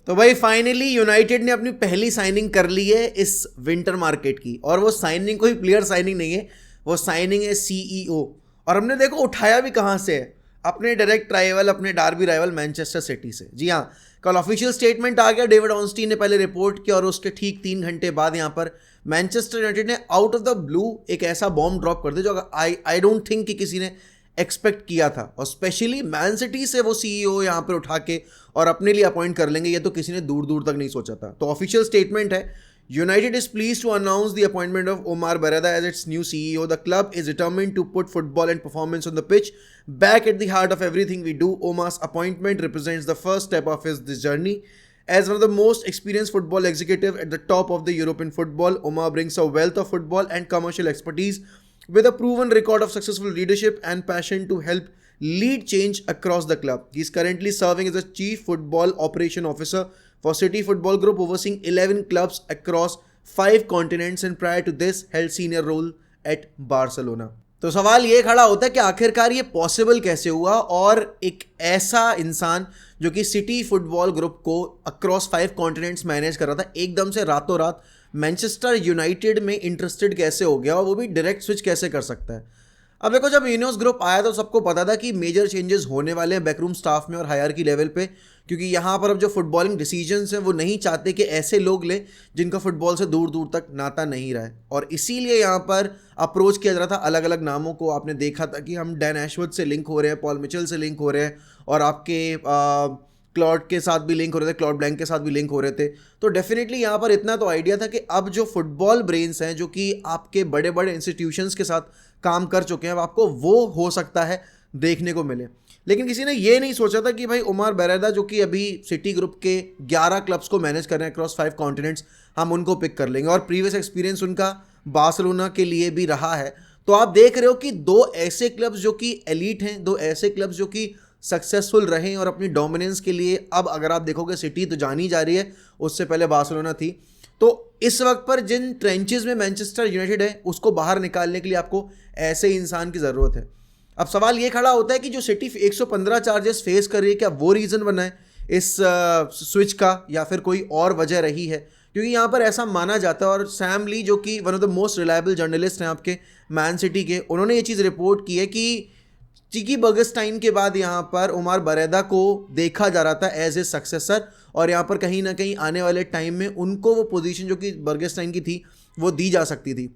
तो भाई finally United ने अपनी पहली साइनिंग कर ली है इस विंटर मार्केट की, और वो साइनिंग कोई प्लेयर साइनिंग नहीं है, वो साइनिंग है सीईओ। और हमने देखो उठाया भी कहाँ से है, अपने डायरेक्ट राइवल, अपने डार्बी राइवल मैनचेस्टर सिटी से। जी हाँ, कल ऑफिशियल स्टेटमेंट आ गया, डेविड ऑनस्टीन ने पहले रिपोर्ट किया और उसके ठीक 3 घंटे बाद यहाँ पर मैनचेस्टर यूनाइटेड ने आउट ऑफ द ब्लू एक ऐसा बॉम्ब ड्रॉप कर दिया जो आई डोंट थिंक कि किसी ने एक्सपेक्ट किया था। और स्पेशली मैन सिटी से वो सीईओ यहाँ पर उठा के और अपने लिए अपॉइंट कर लेंगे, ये तो किसी ने दूर दूर तक नहीं सोचा था। तो ऑफिशियल स्टेटमेंट है, United is pleased to announce the appointment of Omar Berrada as its new CEO. The club is determined to put football and performance on the pitch back at the heart of everything we do. Omar's appointment represents the first step of this journey. As one of the most experienced football executive at the top of the European football, Omar brings a wealth of football and commercial expertise with a proven record of successful leadership and passion to help lead change across the club. He is currently serving as a Chief Football Operation Officer for City Football Group, overseeing 11 clubs across 5 continents, and prior to this held senior role at Barcelona. तो सवाल ये खड़ा होता है कि आखिरकार ये possible कैसे हुआ, और एक ऐसा इंसान जो कि सिटी फुटबॉल ग्रुप को अक्रॉस 5 कॉन्टिनेंट्स मैनेज कर रहा था, एकदम से रातों रात मैनचेस्टर यूनाइटेड में इंटरेस्टेड कैसे हो गया, और वो भी डायरेक्ट स्विच कैसे कर सकता है। अब देखो, जब इनेos ग्रुप आया तो सबको पता था कि मेजर चेंजेस होने वाले हैं बैकरूम स्टाफ में और हायरार्की लेवल पे, क्योंकि यहाँ पर अब जो फुटबॉलिंग डिसीजंस हैं वो नहीं चाहते कि ऐसे लोग लें जिनका फुटबॉल से दूर दूर तक नाता नहीं रहा है। और इसीलिए यहाँ पर अप्रोच किया जा रहा था अलग अलग नामों को। आपने देखा था कि हम डैन एशवर्थ से लिंक हो रहे हैं, पॉल मिचेल से लिंक हो रहे हैं, और आपके क्लॉड के साथ भी लिंक हो रहे थे, क्लॉड ब्लैंक के साथ भी लिंक हो रहे थे। तो डेफिनेटली यहाँ पर इतना तो आइडिया था कि अब जो फुटबॉल ब्रेन्स हैं जो कि आपके बड़े बड़े इंस्टीट्यूशंस के साथ काम कर चुके हैं, अब आपको वो हो सकता है देखने को मिले। लेकिन किसी ने ये नहीं सोचा था कि भाई ओमार बरेदा जो कि अभी सिटी ग्रुप के 11 क्लब्स को मैनेज कर रहे हैं अक्रॉस 5 कॉन्टिनेंट्स, हम उनको पिक कर लेंगे। और प्रीवियस एक्सपीरियंस उनका बार्सिलोना के लिए भी रहा है। तो आप देख रहे हो कि 2 ऐसे क्लब्स जो कि एलीट हैं, 2 ऐसे क्लब्स जो कि सक्सेसफुल रहे और अपनी डोमिनेंस के लिए, अब अगर आप देखोगे सिटी तो जानी जा रही है, उससे पहले बार्सिलोना थी। तो इस वक्त पर जिन ट्रेंचेस में मैनचेस्टर यूनाइटेड है उसको बाहर निकालने के लिए आपको ऐसे इंसान की ज़रूरत है। अब सवाल ये खड़ा होता है कि जो सिटी 115 चार्जेस फेस कर रही है, क्या वो रीज़न बना है इस स्विच का, या फिर कोई और वजह रही है? क्योंकि यहाँ पर ऐसा माना जाता है, और सैम ली जो कि one of the most reliable journalist हैं आपके मैन सिटी के, उन्होंने ये चीज़ रिपोर्ट की है कि चिकी बर्गस्टाइन के बाद यहाँ पर ओमार बरेदा को देखा जा रहा था एज ए सक्सेसर, और यहाँ पर कहीं ना कहीं आने वाले टाइम में उनको वो पोजीशन जो कि बर्गस्टाइन की थी वो दी जा सकती थी।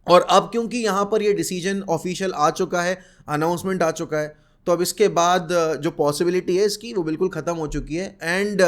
और अब क्योंकि यहाँ पर ये डिसीजन ऑफिशियल आ चुका है, अनाउंसमेंट आ चुका है, तो अब इसके बाद जो पॉसिबिलिटी है इसकी वो बिल्कुल ख़त्म हो चुकी है। एंड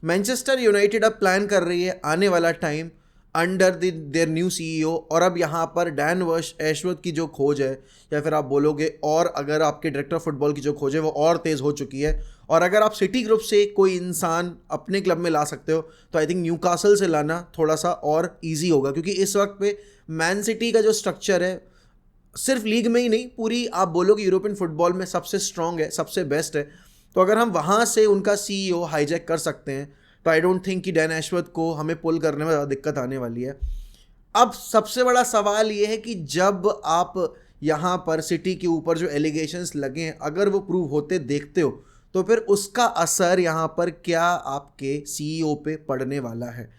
मैनचेस्टर यूनाइटेड अब प्लान कर रही है आने वाला time under their new CEO. और अब यहाँ पर डैन एशवर्थ की जो खोज है, या फिर आप बोलोगे और अगर आपके डायरेक्टर फुटबॉल की जो खोज है वो और तेज़ हो चुकी है। और अगर आप सिटी ग्रुप से कोई इंसान अपने क्लब में ला सकते हो तो आई थिंक न्यूकासल से लाना थोड़ा सा और ईजी होगा, क्योंकि इस वक्त पे मैन सिटी का जो स्ट्रक्चर है सिर्फ लीग में ही नहीं, पूरी आप बोलोगे यूरोपियन फुटबॉल में सबसे स्ट्रॉन्ग है, सबसे बेस्ट है। तो अगर हम वहाँ से उनका सीईओ हाईजैक कर सकते हैं तो आई डोंट थिंक कि डैन एशवर्थ को हमें पुल करने में ज़्यादा दिक्कत आने वाली है। अब सबसे बड़ा सवाल ये है कि जब आप यहाँ पर सिटी के ऊपर जो एलिगेशंस लगे हैं, अगर वो प्रूव होते देखते हो, तो फिर उसका असर यहाँ पर क्या आपके सीईओ पे पड़ने वाला है?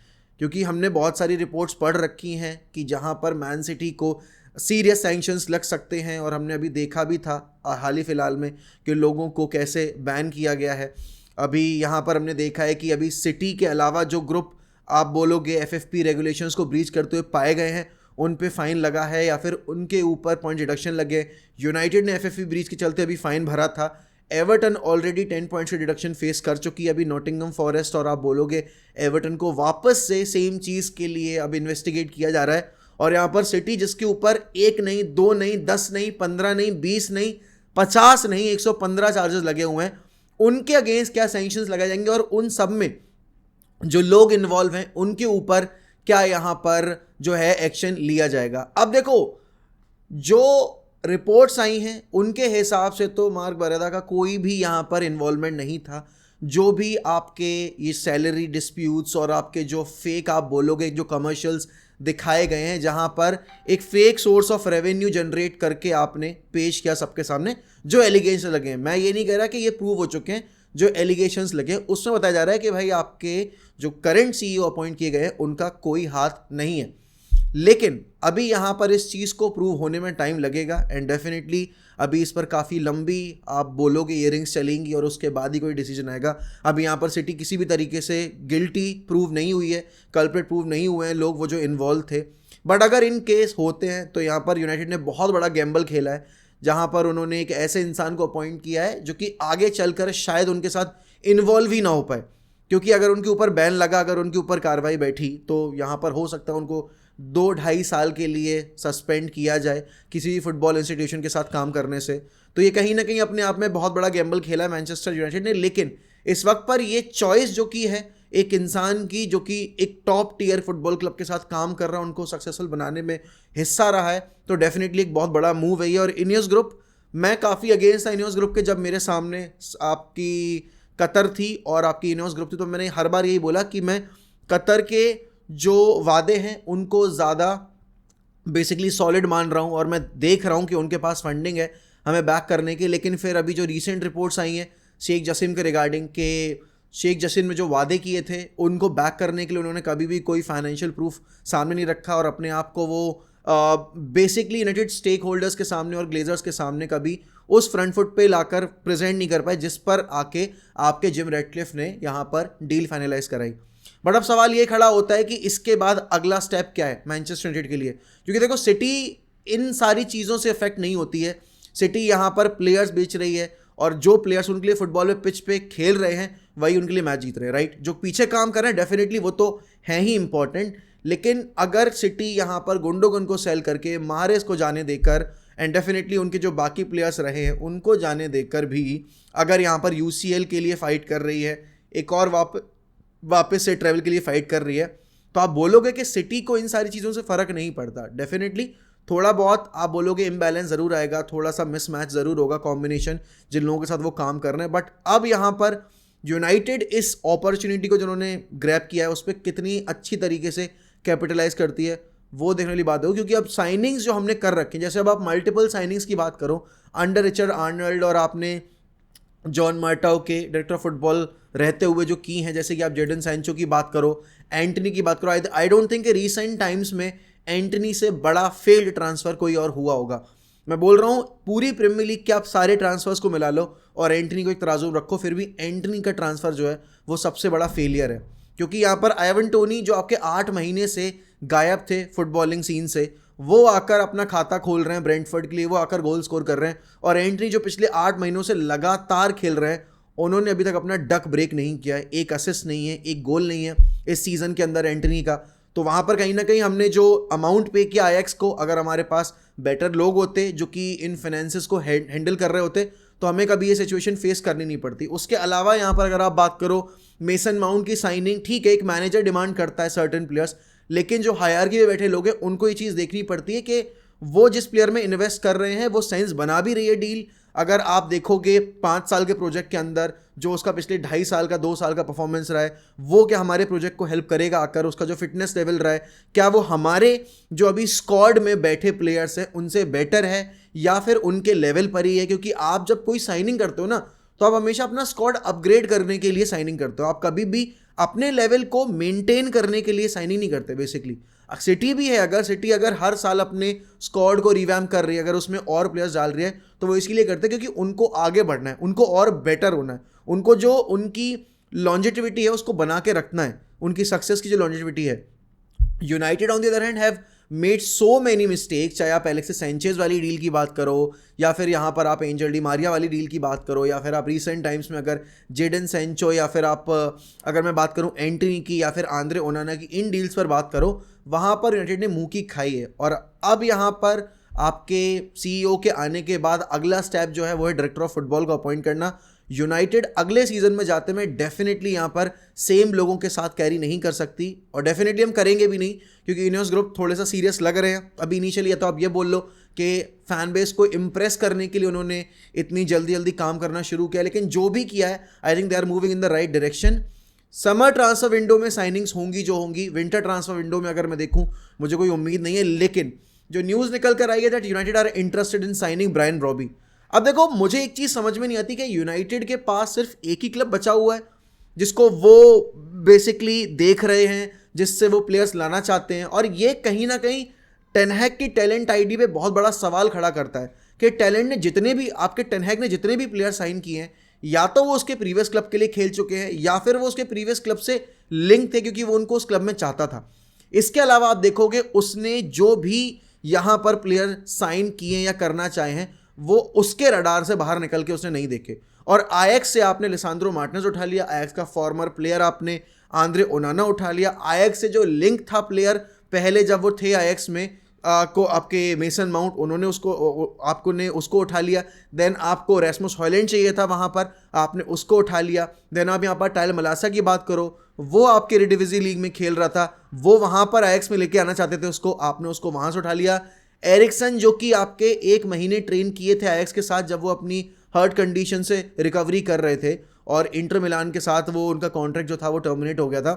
क्योंकि हमने बहुत सारी रिपोर्ट्स पढ़ रखी हैं कि जहाँ पर मैन सिटी को सीरियस सैंक्शंस लग सकते हैं, और हमने अभी देखा भी था हाल ही फिलहाल में कि लोगों को कैसे बैन किया गया है। अभी यहाँ पर हमने देखा है कि अभी सिटी के अलावा जो ग्रुप आप बोलोगे एफएफपी रेगुलेशंस को ब्रीच करते हुए पाए गए हैं, उन पे फ़ाइन लगा है या फिर उनके ऊपर पॉइंट डिडक्शन लगे। यूनाइटेड ने एफएफपी ब्रीच के चलते अभी फ़ाइन भरा था। एवर्टन ऑलरेडी 10 पॉइंट्स की डिडक्शन फेस कर चुकी है अभी नॉटिंघम फॉरेस्ट, और आप बोलोगे एवर्टन को वापस से सेम चीज़ के लिए अब इन्वेस्टिगेट किया जा रहा है। और यहाँ पर सिटी जिसके ऊपर 1 नहीं, 2 नहीं, 10 नहीं, 15 नहीं, 20 नहीं, 50 नहीं, 115 चार्जेस लगे हुए हैं, उनके अगेंस्ट क्या सैंक्शंस लगाए जाएंगे, और उन सब में जो लोग इन्वॉल्व हैं उनके ऊपर क्या यहाँ पर जो है एक्शन लिया जाएगा। अब देखो, जो रिपोर्ट्स आई हैं उनके हिसाब से तो मार्क बरेदा का कोई भी यहाँ पर इन्वॉल्वमेंट नहीं था। जो भी आपके ये सैलरी डिस्प्यूट्स और आपके जो फेक आप बोलोगे जो कमर्शियल्स दिखाए गए हैं, जहाँ पर एक fake source of revenue generate करके आपने पेश किया सबके सामने, जो एलिगेशन लगे हैं, मैं ये नहीं कह रहा कि ये प्रूव हो चुके हैं, जो एलिगेशंस लगे उसमें बताया जा रहा है कि भाई आपके जो करंट सीईओ अपॉइंट किए गए हैं उनका कोई हाथ नहीं है। लेकिन अभी यहाँ पर इस चीज़ को प्रूव होने में टाइम लगेगा एंड डेफिनेटली अभी इस पर काफ़ी लंबी आप बोलोगे इयरिंग्स चलेंगी और उसके बाद ही कोई डिसीजन आएगा। अभी यहाँ पर सिटी किसी भी तरीके से गिल्टी प्रूव नहीं हुई है, कल्प्रिट प्रूव नहीं हुए हैं लोग वो जो इन्वॉल्व थे। बट अगर इन केस होते हैं तो यहाँ पर यूनाइटेड ने बहुत बड़ा गैम्बल खेला है, जहाँ पर उन्होंने एक ऐसे इंसान को अपॉइंट किया है जो कि आगे चलकर शायद उनके साथ इन्वॉल्व ही ना हो पाए, क्योंकि अगर उनके ऊपर बैन लगा, अगर उनके ऊपर कार्रवाई बैठी तो यहाँ पर हो सकता है उनको 2-2.5 साल के लिए सस्पेंड किया जाए किसी भी फुटबॉल इंस्टीट्यूशन के साथ काम करने से। तो ये कहीं ना कहीं अपने आप में बहुत बड़ा गैम्बल खेला है मैनचेस्टर यूनाइटेड ने। लेकिन इस वक्त पर ये चॉइस जो की है एक इंसान की जो कि एक टॉप टीयर फुटबॉल क्लब के साथ काम कर रहा है, उनको सक्सेसफुल बनाने में हिस्सा रहा है, तो डेफिनेटली एक बहुत बड़ा मूव है ये। और इनियोस ग्रुप, मैं काफ़ी अगेंस्ट था इनियोस ग्रुप के। जब मेरे सामने आपकी कतर थी और आपकी इनियोस ग्रुप थी तो मैंने हर बार यही बोला कि मैं कतर के जो वादे हैं उनको ज़्यादा बेसिकली सॉलिड मान रहा हूँ और मैं देख रहा हूँ कि उनके पास फंडिंग है हमें बैक करने की। लेकिन फिर अभी जो रीसेंट रिपोर्ट्स आई हैं शेख जसीम के रिगार्डिंग के शेख जसीम में जो वादे किए थे उनको बैक करने के लिए उन्होंने कभी भी कोई फाइनेंशियल प्रूफ सामने नहीं रखा और अपने आप को वो बेसिकली यूनाइटेड स्टेक होल्डर्स के सामने और ग्लेजर्स के सामने कभी उस फ्रंट फुट पे लाकर प्रेजेंट नहीं कर पाए जिस पर आके आपके जिम रेडक्लिफ ने यहाँ पर डील फाइनलाइज कराई। बट अब सवाल ये खड़ा होता है कि इसके बाद अगला स्टेप क्या है मैनचेस्टर यूनाइटेड के लिए, क्योंकि देखो सिटी इन सारी चीज़ों से इफेक्ट नहीं होती है। सिटी यहाँ पर प्लेयर्स बेच रही है और जो प्लेयर्स उनके लिए फुटबॉल में पिच पे खेल रहे हैं वही उनके लिए मैच जीत रहे हैं, राइट। जो पीछे काम कर रहे हैं डेफिनेटली वो तो है ही इंपॉर्टेंट, लेकिन अगर सिटी यहाँ पर गुंडोगन को सेल करके माहरेज को जाने देकर एंड डेफिनेटली उनके जो बाकी प्लेयर्स रहे हैं उनको जाने देकर भी अगर यहाँ पर यूसीएल के लिए फाइट कर रही है, एक और वापस से ट्रैवल के लिए फाइट कर रही है, तो आप बोलोगे कि सिटी को इन सारी चीज़ों से फ़र्क नहीं पड़ता। डेफिनेटली थोड़ा बहुत आप बोलोगे इम्बैलेंस ज़रूर आएगा, थोड़ा सा मिसमैच ज़रूर होगा कॉम्बिनेशन जिन लोगों के साथ वो काम कर रहे हैं। बट अब यहाँ पर यूनाइटेड इस अपॉर्चुनिटी को जिन्होंने ग्रैब किया है उस पर कितनी अच्छी तरीके से कैपिटलाइज करती है वो देखने वाली बात होगी। क्योंकि अब साइनिंग्स जो हमने कर रखे हैं, जैसे अब आप मल्टीपल साइनिंग्स की बात करो, अंडर रिचर्ड आर्नल्ड और आपने जॉन मार्टाओ के डायरेक्टर ऑफ फुटबॉल रहते हुए जो की हैं, जैसे कि आप जेडन सैंचो की बात करो, एंटनी की बात करो, I don't think recent times में एंटनी से बड़ा फेल्ड ट्रांसफ़र कोई और हुआ होगा। मैं बोल रहा हूँ पूरी प्रीमियर लीग के आप सारे ट्रांसफर्स को मिला लो और एंटनी को एक तराजू रखो, फिर भी एंटनी का ट्रांसफ़र जो है वो सबसे बड़ा फेलियर है। क्योंकि यहाँ पर आइवन टोनी जो आपके 8 महीने से गायब थे फुटबॉलिंग सीन से, वो आकर अपना खाता खोल रहे हैं ब्रेंटफोर्ड के लिए, वो आकर गोल स्कोर कर रहे हैं। और एंटनी जो पिछले 8 महीनों से लगातार खेल रहे हैं, उन्होंने अभी तक अपना डक ब्रेक नहीं किया है, एक असिस्ट नहीं है, एक गोल नहीं है इस सीज़न के अंदर एंटनी का। तो वहाँ पर कहीं ना कहीं हमने जो अमाउंट पे किया आईएक्स को, अगर हमारे पास बेटर लोग होते जो कि इन फाइनेंसेस को हैंडल कर रहे होते तो हमें कभी ये सिचुएशन फेस करनी नहीं पड़ती। उसके अलावा यहाँ पर अगर आप बात करो मेसन माउंट की साइनिंग, ठीक है एक मैनेजर डिमांड करता है सर्टेन प्लेयर्स, लेकिन जो हायरकी में बैठे लोग हैं उनको ये चीज़ देखनी पड़ती है कि वो जिस प्लेयर में इन्वेस्ट कर रहे हैं वो सेंस बना भी रही है डील। अगर आप देखोगे 5 साल के प्रोजेक्ट के अंदर जो उसका पिछले 2.5 साल का 2 साल का परफॉर्मेंस रहा है, वो क्या हमारे प्रोजेक्ट को हेल्प करेगा आकर, उसका जो फिटनेस लेवल रहा है क्या वो हमारे जो अभी स्क्वाड में बैठे प्लेयर्स हैं उनसे बेटर है या फिर उनके लेवल पर ही है। क्योंकि आप जब कोई साइनिंग करते हो ना तो आप हमेशा अपना स्क्वाड अपग्रेड करने के लिए साइनिंग करते हो, आप कभी भी अपने लेवल को मेंटेन करने के लिए साइनिंग नहीं करते बेसिकली। सिटी भी है, अगर सिटी अगर हर साल अपने स्क्वाड को रिवैम्प कर रही है, अगर उसमें और प्लेयर्स डाल रही है तो वो इसलिए करते हैं क्योंकि उनको आगे बढ़ना है, उनको और बेटर होना है, उनको जो उनकी लॉन्जेटिविटी है उसको बना के रखना है, उनकी सक्सेस की जो लॉन्जेटिविटी है। United on the other hand have made so many mistake, चाहे आप एलेक्सिस सैंचेज वाली डील की बात करो या फिर यहाँ पर आप एंजल डी मारिया वाली डील की बात करो या फिर आप रिसेंट टाइम्स में अगर जेडन सैंचो या फिर आप अगर मैं बात करूँ एंटनी की या फिर आंद्रे ओनाना की, इन डील्स पर बात करो, वहाँ पर यूनाइटेड ने मुँह की खाई है। और अब यहाँ पर आपके सीईओ के आने के बाद अगला स्टेप जो है वो है डायरेक्टर ऑफ फुटबॉल को अपॉइंट करना। यूनाइटेड अगले सीजन में जाते में डेफिनेटली यहाँ पर सेम लोगों के साथ कैरी नहीं कर सकती और डेफिनेटली हम करेंगे भी नहीं, क्योंकि इनियोस ग्रुप थोड़े सा सीरियस लग रहे हैं अभी इनिशियली। या तो आप ये बोल लो कि फैन बेस को इम्प्रेस करने के लिए उन्होंने इतनी जल्दी काम करना शुरू किया, लेकिन जो भी किया है I think they are moving in the right direction. Summer transfer window में साइनिंग्स होंगी जो होंगी, विंटर ट्रांसफर विंडो में अगर मैं देखूँ मुझे कोई उम्मीद नहीं है। लेकिन जो न्यूज़ निकल कर आई है that United are interested in signing Brian Brobbey. अब देखो मुझे एक चीज समझ में नहीं आती कि यूनाइटेड के पास सिर्फ एक ही क्लब बचा हुआ है जिसको वो बेसिकली देख रहे हैं, जिससे वो प्लेयर्स लाना चाहते हैं, और ये कहीं ना कहीं टेन हैग की टैलेंट आईडी पे बहुत बड़ा सवाल खड़ा करता है कि टैलेंट ने जितने भी आपके टेन हैग ने जितने भी प्लेयर साइन किए हैं, या तो वो उसके प्रीवियस क्लब के लिए खेल चुके हैं या फिर वो उसके प्रीवियस क्लब से लिंक थे क्योंकि वो उनको उस क्लब में चाहता था। इसके अलावा आप देखोगे उसने जो भी यहां पर प्लेयर साइन किए या करना चाहे हैं वो उसके रडार से बाहर निकल के उसने नहीं देखे। और आयक्स से आपने लिसांद्रो मार्टिनेज उठा लिया, आयक्स का फॉर्मर प्लेयर आपने आंद्रे ओनाना उठा लिया, आयक्स से जो लिंक था प्लेयर पहले जब वो थे आयक्स में को आपके मेसन माउंट, उन्होंने आपको ने उसको उठा लिया। देन आपको रेस्मस हॉयलैंड चाहिए था वहाँ पर, आपने उसको उठा लिया। देन आप यहाँ पर टाइल मलासा की बात करो, वो आपके रेडिविजी लीग में खेल रहा था, वो वहाँ पर आयक्स में लेके आना चाहते थे उसको, आपने उसको वहाँ से उठा लिया। एरिक्सन जो कि आपके 1 महीने ट्रेन किए थे आयक्स के साथ जब वो अपनी हर्ट कंडीशन से रिकवरी कर रहे थे और इंटर मिलान के साथ वो उनका कॉन्ट्रैक्ट जो था वो टर्मिनेट हो गया था,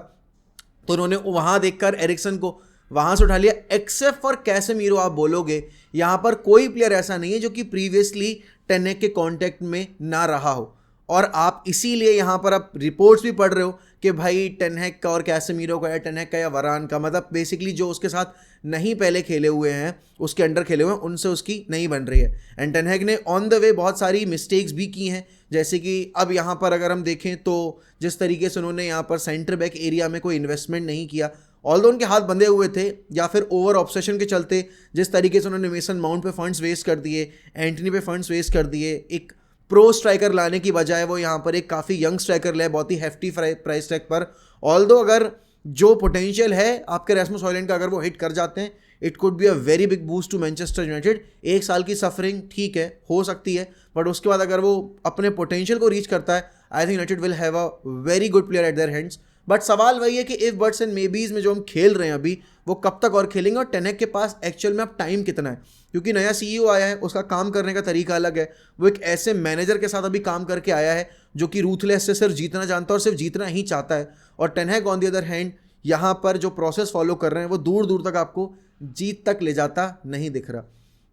तो उन्होंने वहाँ देखकर एरिक्सन को वहाँ से उठा लिया। एक्सेप्ट फॉर कैसेमीरो आप बोलोगे यहाँ पर कोई प्लेयर ऐसा नहीं है जो कि प्रीवियसली टेन हैग के कॉन्टैक्ट में ना रहा हो, और आप इसीलिए यहाँ पर आप रिपोर्ट्स भी पढ़ रहे हो कि भाई टेन हैग का और कैसेमीरो का या टेन हैग का या वरान का, मतलब बेसिकली जो उसके साथ नहीं पहले खेले हुए हैं उसके अंडर खेले हुए हैं उनसे उसकी नहीं बन रही है। एंड टेन हैग ने ऑन द वे बहुत सारी मिस्टेक्स भी की हैं, जैसे कि अब यहाँ पर अगर हम देखें तो जिस तरीके से उन्होंने यहाँ पर सेंटर बैक एरिया में कोई इन्वेस्टमेंट नहीं किया, ऑल्दो उनके हाथ बंधे हुए थे, या फिर ओवर ऑब्सेशन के चलते जिस तरीके से उन्होंने मेसन माउंट पे फंड्स वेस्ट कर दिए, एंटनी पे फंड्स वेस्ट कर दिए, एक प्रो स्ट्राइकर लाने की बजाय वो यहाँ पर एक काफ़ी यंग स्ट्राइकर लाए बहुत ही हेफ्टी प्राइस टैग पर। ऑल्दो अगर जो पोटेंशियल है आपके रेस्मस हॉयलैंड का अगर वो हिट कर जाते हैं, it could be a very big boost to Manchester United. 1 साल की सफरिंग ठीक है, हो सकती है, बट उसके बाद अगर वो अपने पोटेंशियल को रीच करता है, I think United will have a very good player eight their hands. But सवाल वही है कि इफ बट्स एंड मेबीज में जो हम खेल रहे हैं अभी, वो कब तक और खेलेंगे, और टेन हैग के पास एक्चुअल में अब टाइम कितना है, क्योंकि नया सीईओ आया है, उसका काम करने का तरीका अलग है, वो एक ऐसे मैनेजर के साथ अभी काम करके आया है जो कि रूथलेस से सिर्फ जीतना जानता है और सिर्फ जीतना ही चाहता है। और ten Hag on the other hand यहाँ पर जो प्रोसेस फॉलो कर रहे हैं वो दूर दूर तक आपको जीत तक ले जाता नहीं दिख रहा।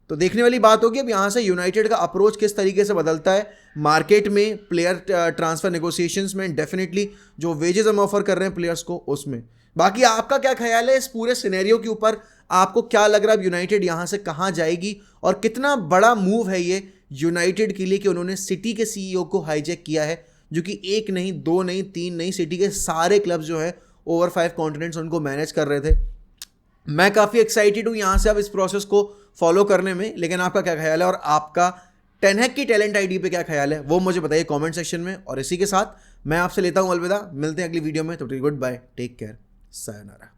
तो देखने वाली बात होगी अब यहाँ से यूनाइटेड का अप्रोच किस तरीके से बदलता है मार्केट में, प्लेयर ट्रांसफर नेगोशिएशंस में, डेफिनेटली जो वेजेस हम ऑफर कर रहे हैं प्लेयर्स को उसमें। बाकी आपका क्या ख्याल है इस पूरे सिनेरियो के ऊपर, आपको क्या लग रहा है यूनाइटेड यहाँ से कहाँ जाएगी, और कितना बड़ा मूव है ये यूनाइटेड के लिए कि उन्होंने सिटी के सीईओ को हाईजैक किया है, जो कि 1 नहीं 2 नहीं 3 नहीं, सिटी के सारे क्लब्स जो है ओवर 5 कॉन्टिनेंट्स उनको मैनेज कर रहे थे। मैं काफ़ी एक्साइटेड हूँ यहाँ से अब इस प्रोसेस को फॉलो करने में, लेकिन आपका क्या ख्याल है और आपका टेन हैग की टैलेंट आईडी पे क्या ख्याल है वो मुझे बताइए कमेंट सेक्शन में। और इसी के साथ मैं आपसे लेता हूँ अलविदा, मिलते हैं अगली वीडियो में, तो goodbye, take care, sayonara.